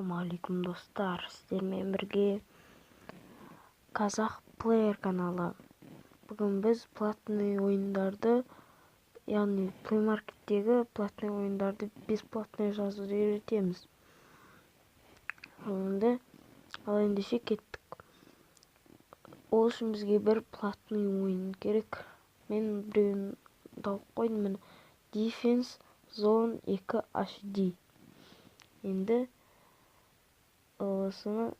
Ассалаумалейкум достар, сіздермен бірге Казах Player каналы. Бүгін біз платный ойындарды, яғни Play Market'тегі платный ойындарды бесплатный жазуды үйретеміз. Ал ендеше кеттік. Ол үшін бізге бір платный ойын керек. Мен біреуін тауып қойдым, Defense Zone 2 HD. Енді осыны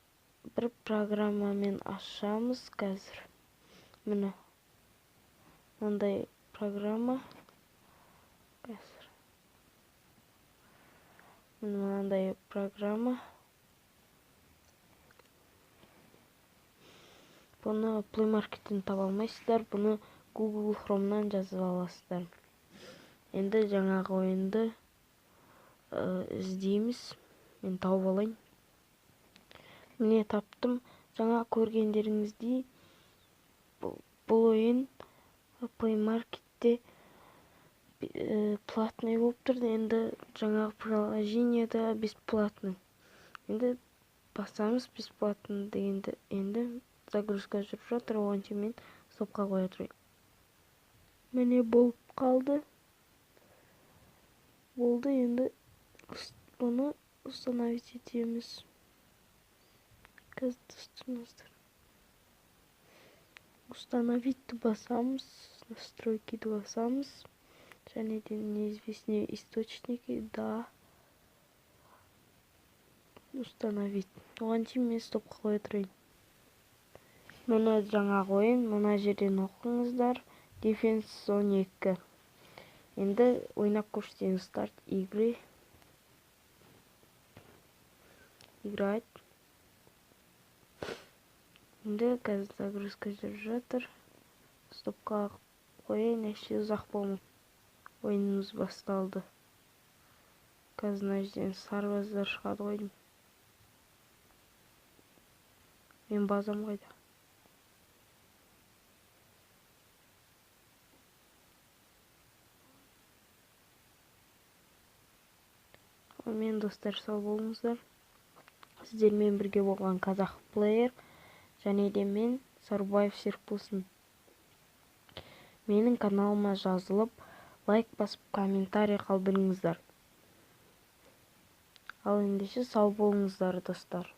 бір программамен ашамыз қазір. Мындай программа қазір. Мынандай программа. Бұны Play Market'тен таба алмайсыздар, бұны Google Chrome'нан жазып аласыздар. Енді жаңағы ойынды іздейміз. Мен тауып алайын. Міне таптым. Жаңа көргендеріңіздей бұл ойын Play Market'те платный болып тұрды. Енді жаңағы приложение да бесплатный. Енді басамыз бесплатный дегенде. Енді загрузка жүріп жатыр. Оған кейін мен стопқа қоя тұрайын. Міне болып қалды. Болды, енді бұны установить етеміз. Установить басамыз, настройки басамыз, және де неизвестные источники, да, установить. Оған кейін мен стопқа қоя тұрайын. Мұны жаңағы ойын, мына жерден оқыңыздар, Defense Zone 2. Енді ойнап көрсетейін. Старт игры. Играть. Енді қазір загрузка жүріп жатыр. Стопқа қояйын, әші ұзақ болмайды. Ойынымыз басталды. Қазір мына жерден сарбаздар шығады ғой. Мен базам қайда? Мен достар, сау болыңыздар. Сіздермен бірге болған Казах Player, және де мен Survive Circus'ын. Менің каналыма жазылып, лайк басып, комментарий қалдырыңыздар. Ал ендеше сау болыңыздар достар.